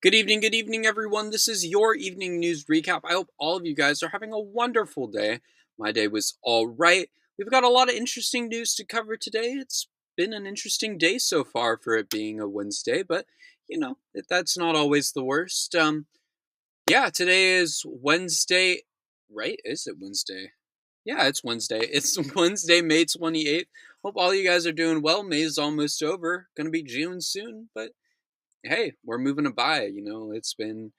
Good evening, everyone. This is your evening news recap. I hope all of you guys are having a wonderful day. My day was all right. We've got a lot of interesting news to cover today. It's been an interesting day so far for it being a Wednesday, but that's not always the worst. Yeah, today is Wednesday, right? Is it Wednesday? Yeah, it's Wednesday. It's Wednesday, May 28th. Hope all you guys are doing well. May is almost over. Gonna be June soon, but hey, we're moving it by. It's been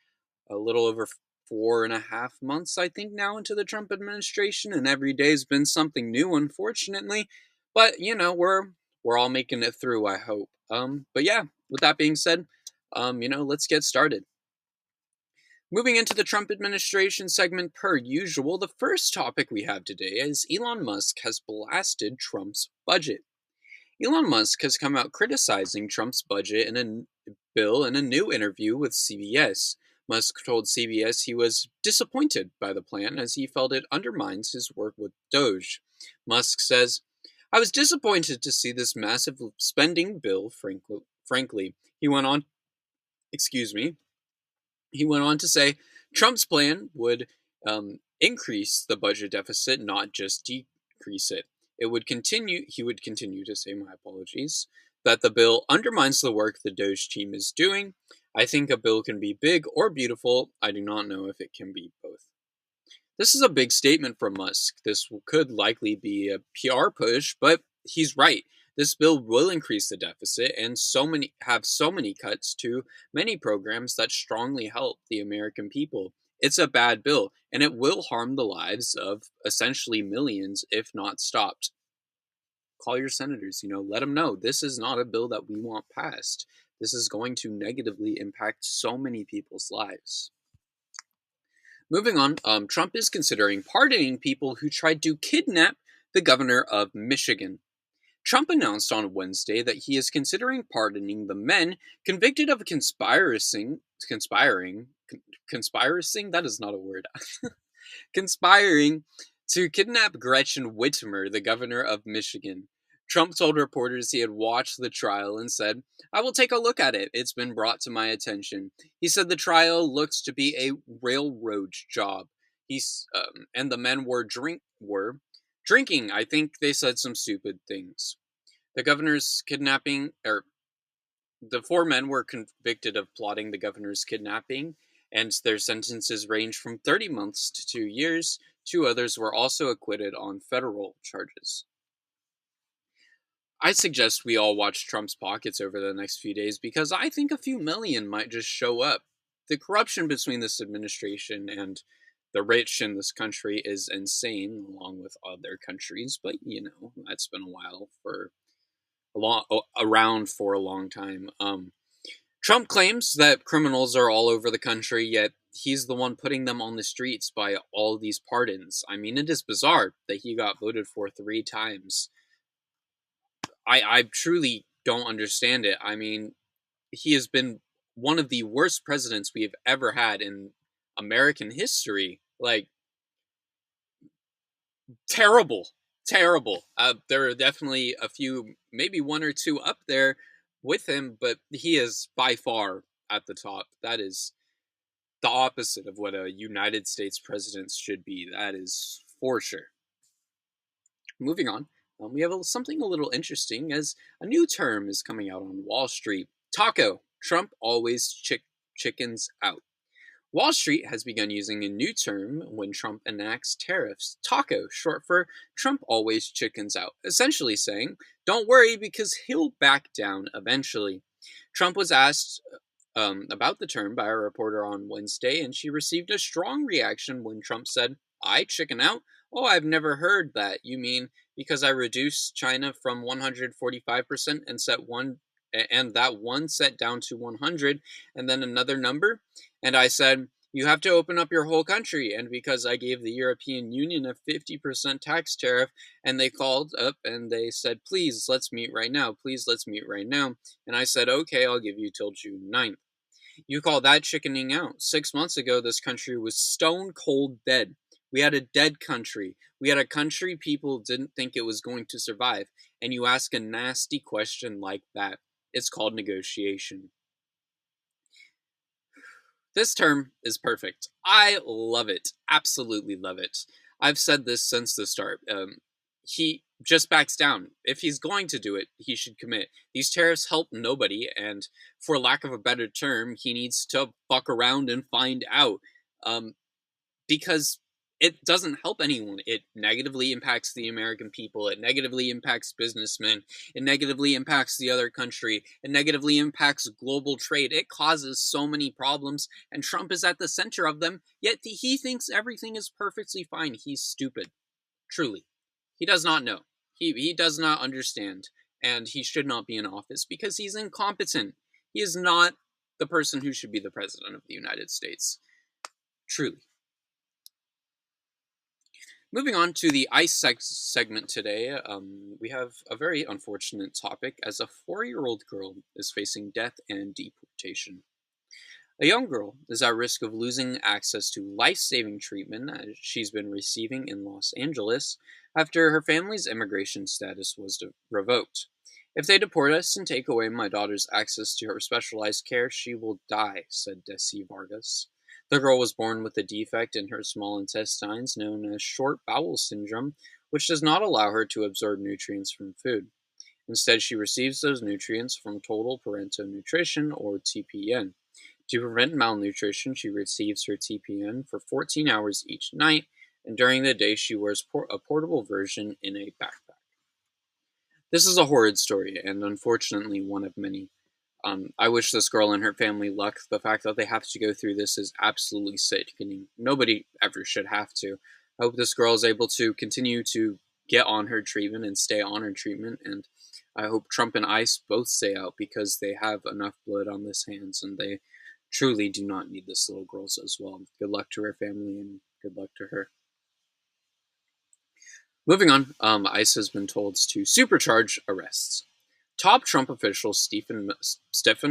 a little over 4.5 months, I think, now into the Trump administration, and every day's been something new, unfortunately. But we're all making it through, I hope. But yeah, with that being said, let's get started. Moving into the Trump administration segment, per usual, the first topic we have today is Elon Musk has blasted Trump's budget. Elon Musk has come out criticizing Trump's budget in a bill in a new interview with CBS. Musk told CBS he was disappointed by the plan as he felt it undermines his work with Doge. Musk says, "I was disappointed to see this massive spending bill, frankly." He went on, excuse me, he went on to say Trump's plan would increase the budget deficit, not just decrease it. He would continue to say, my apologies, that the bill undermines the work the Doge team is doing. I think a bill can be big or beautiful. I do not know if it can be both. This is a big statement from Musk. This could likely be a PR push, but he's right. This bill will increase the deficit and so many cuts to many programs that strongly help the American people. It's a bad bill, and it will harm the lives of essentially millions if not stopped. Call your senators, let them know this is not a bill that we want passed. This is going to negatively impact so many people's lives. Moving on, Trump is considering pardoning people who tried to kidnap the governor of Michigan. Trump announced on Wednesday that he is considering pardoning the men convicted of conspiring, that is not a word, conspiring to kidnap Gretchen Whitmer, the governor of Michigan. Trump told reporters he had watched the trial and said, "I will take a look at it. It's been brought to my attention." He said the trial looks to be a railroad job. And the men were drinking. I think they said some stupid things. The governor's kidnapping, or the four men were convicted of plotting the governor's kidnapping, and their sentences range from 30 months to 2 years. Two others were also acquitted on federal charges. I suggest we all watch Trump's pockets over the next few days because I think a few million might just show up. The corruption between this administration and the rich in this country is insane, along with other countries, but that's been a while for around for a long time. Trump claims that criminals are all over the country, yet he's the one putting them on the streets by all these pardons. I mean, it is bizarre that he got voted for 3 times. I truly don't understand it. I mean, he has been one of the worst presidents we have ever had in American history. Like, terrible, terrible. There are definitely a few, maybe one or two up there with him, but he is by far at the top. That is the opposite of what a United States president should be. That is for sure. Moving on, we have something a little interesting as a new term is coming out on Wall Street. Taco. Trump always chickens out. Wall Street has begun using a new term when Trump enacts tariffs. Taco, short for Trump always chickens out, essentially saying, don't worry because he'll back down eventually. Trump was asked about the term by a reporter on Wednesday, and she received a strong reaction when Trump said, I chicken out? Oh, I've never heard that. You mean because I reduced China from 145% and that one set down to 100 and then another number? And I said, you have to open up your whole country. And because I gave the European Union a 50% tax tariff, and they called up and they said, please, let's meet right now. Please, let's meet right now. And I said, okay, I'll give you till June 9th. You call that chickening out? 6 months ago, this country was stone cold dead. We had a dead country. We had a country people didn't think it was going to survive. And you ask a nasty question like that. It's called negotiation. This term is perfect. I love it. Absolutely love it. I've said this since the start. He just backs down. If he's going to do it, he should commit. These tariffs help nobody, and for lack of a better term, he needs to fuck around and find out. Um, because it doesn't help anyone. It negatively impacts the American people. It negatively impacts businessmen. It negatively impacts the other country. It negatively impacts global trade. It causes so many problems, and Trump is at the center of them, yet he thinks everything is perfectly fine. He's stupid. Truly. He does not know. He does not understand, and he should not be in office because he's incompetent. He is not the person who should be the president of the United States. Truly. Moving on to the ICE segment today, we have a very unfortunate topic as a 4-year-old girl is facing death and deportation. A young girl is at risk of losing access to life saving treatment that she's been receiving in Los Angeles after her family's immigration status was revoked. If they deport us and take away my daughter's access to her specialized care, she will die, said Desi Vargas. The girl was born with a defect in her small intestines known as short bowel syndrome, which does not allow her to absorb nutrients from food. Instead, she receives those nutrients from total parental nutrition, or TPN. To prevent malnutrition, she receives her TPN for 14 hours each night, and during the day, she wears a portable version in a backpack. This is a horrid story, and unfortunately, one of many. I wish this girl and her family luck. The fact that they have to go through this is absolutely sickening. Nobody ever should have to. I hope this girl is able to continue to get on her treatment and stay on her treatment, and I hope Trump and ICE both stay out because they have enough blood on their hands, and they truly do not need this little girl as well. Good luck to her family, and good luck to her. Moving on, ICE has been told to supercharge arrests. Top Trump officials Stephen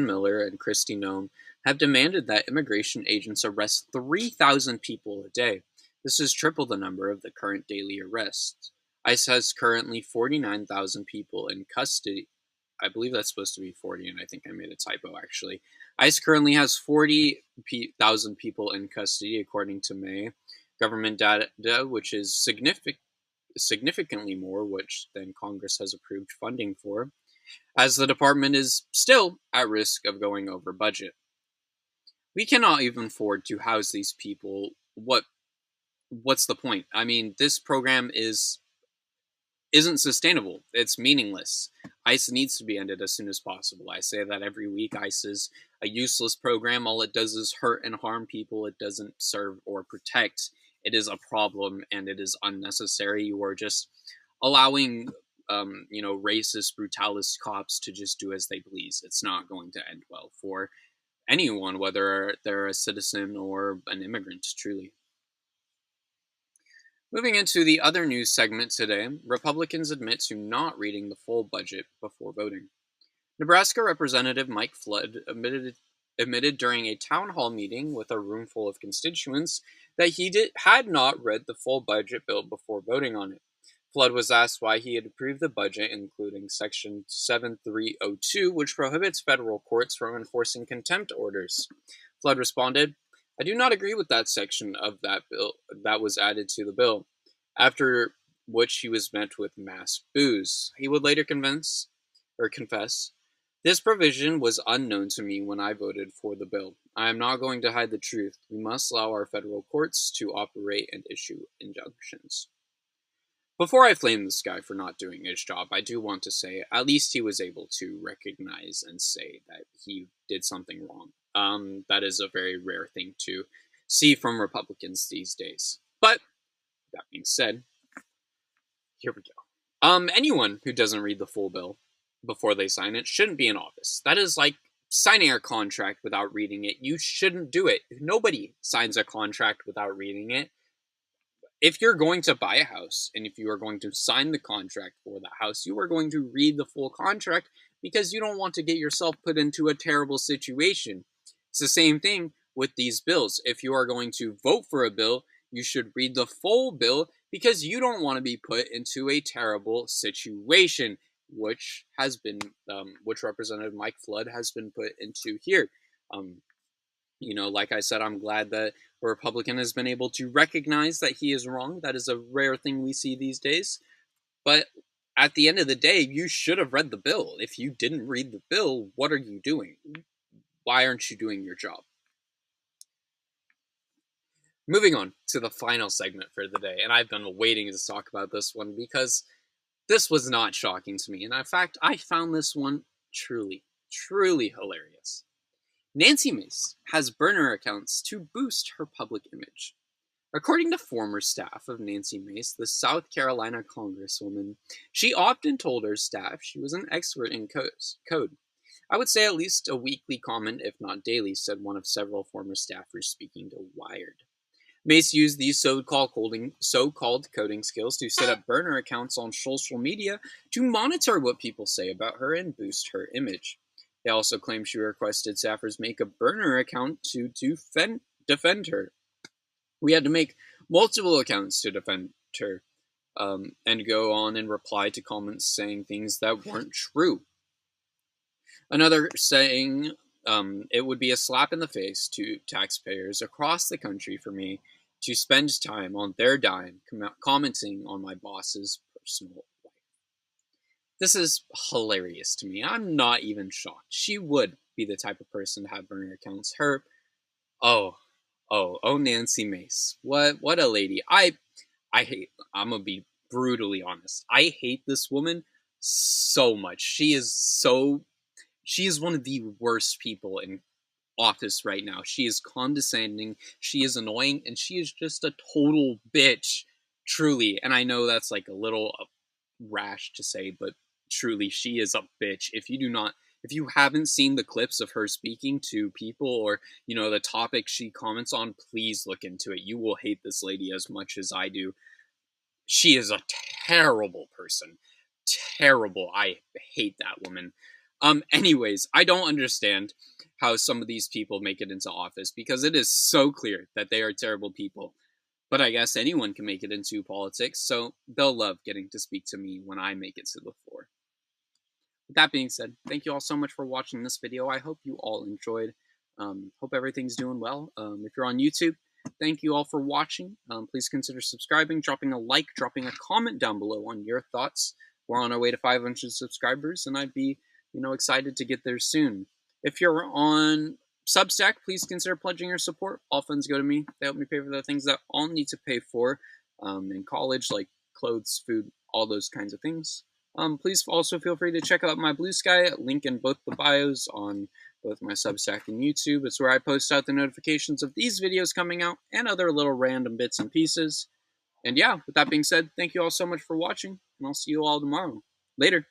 Miller and Kristi Noem have demanded that immigration agents arrest 3,000 people a day. This is triple the number of the current daily arrests. ICE has currently 49,000 people in custody. I believe that's supposed to be 40, and I think I made a typo, actually. ICE currently has 40,000 people in custody, according to May government data, which is significantly more, which than Congress has approved funding for, as the department is still at risk of going over budget. We cannot even afford to house these people. What's the point? I mean, this program isn't sustainable. It's meaningless. ICE needs to be ended as soon as possible. I say that every week. ICE is a useless program. All it does is hurt and harm people. It doesn't serve or protect. It is a problem, and it is unnecessary. You are just allowing racist, brutalist cops to just do as they please. It's not going to end well for anyone, whether they're a citizen or an immigrant, truly. Moving into the other news segment today, Republicans admit to not reading the full budget before voting. Nebraska Representative Mike Flood admitted during a town hall meeting with a room full of constituents that he had not read the full budget bill before voting on it. Flood was asked why he had approved the budget, including Section 7302, which prohibits federal courts from enforcing contempt orders. Flood responded, "I do not agree with that section of that bill that was added to the bill," after which he was met with mass boos. He would later confess, "This provision was unknown to me when I voted for the bill. I am not going to hide the truth. We must allow our federal courts to operate and issue injunctions." Before I flame this guy for not doing his job, I do want to say at least he was able to recognize and say that he did something wrong. That is a very rare thing to see from Republicans these days. But that being said, here we go. Anyone who doesn't read the full bill before they sign it shouldn't be in office. That is like signing a contract without reading it. You shouldn't do it. Nobody signs a contract without reading it. If you're going to buy a house and if you are going to sign the contract for that house, you are going to read the full contract because you don't want to get yourself put into a terrible situation. It's the same thing with these bills. If you are going to vote for a bill, you should read the full bill because you don't want to be put into a terrible situation, which has been, which Representative Mike Flood has been put into here. Like I said, I'm glad that a Republican has been able to recognize that he is wrong. That is a rare thing we see these days. But at the end of the day, you should have read the bill. If you didn't read the bill, what are you doing? Why aren't you doing your job? Moving on to the final segment for the day, and I've been waiting to talk about this one because this was not shocking to me. And in fact, I found this one truly, truly hilarious. Nancy Mace has burner accounts to boost her public image. According to former staff of Nancy Mace, the South Carolina congresswoman, she often told her staff she was an expert in code. I would say at least a weekly comment, if not daily, said one of several former staffers speaking to Wired. Mace used these so-called coding skills to set up burner accounts on social media to monitor what people say about her and boost her image. They also claim she requested staffers make a burner account to defend her. We had to make multiple accounts to defend her, and go on and reply to comments saying things that weren't true. Another saying it would be a slap in the face to taxpayers across the country for me to spend time on their dime commenting on my boss's personal life. This is hilarious to me. I'm not even shocked. She would be the type of person to have burner accounts. Oh, Nancy Mace. What a lady. I hate. I'm gonna be brutally honest. I hate this woman so much. She is one of the worst people in office right now. She is condescending, she is annoying, and she is just a total bitch. Truly. And I know that's like a little rash to say, but truly, she is a bitch. If you haven't seen the clips of her speaking to people or, the topic she comments on, please look into it. You will hate this lady as much as I do. She is a terrible person. Terrible. I hate that woman. Anyways, I don't understand how some of these people make it into office because it is so clear that they are terrible people. But I guess anyone can make it into politics, so they'll love getting to speak to me when I make it to the floor. With that being said, thank you all so much for watching this video. I hope you all enjoyed. Hope everything's doing well. If you're on YouTube, thank you all for watching. Please consider subscribing, dropping a like, dropping a comment down below on your thoughts. We're on our way to 500 subscribers, and I'd be, excited to get there soon. If you're on Substack, please consider pledging your support. All funds go to me. They help me pay for the things that I'll need to pay for in college, like clothes, food, all those kinds of things. Please also feel free to check out my Blue Sky, link in both the bios on both my Substack and YouTube. It's where I post out the notifications of these videos coming out and other little random bits and pieces. And yeah, with that being said, thank you all so much for watching, and I'll see you all tomorrow. Later.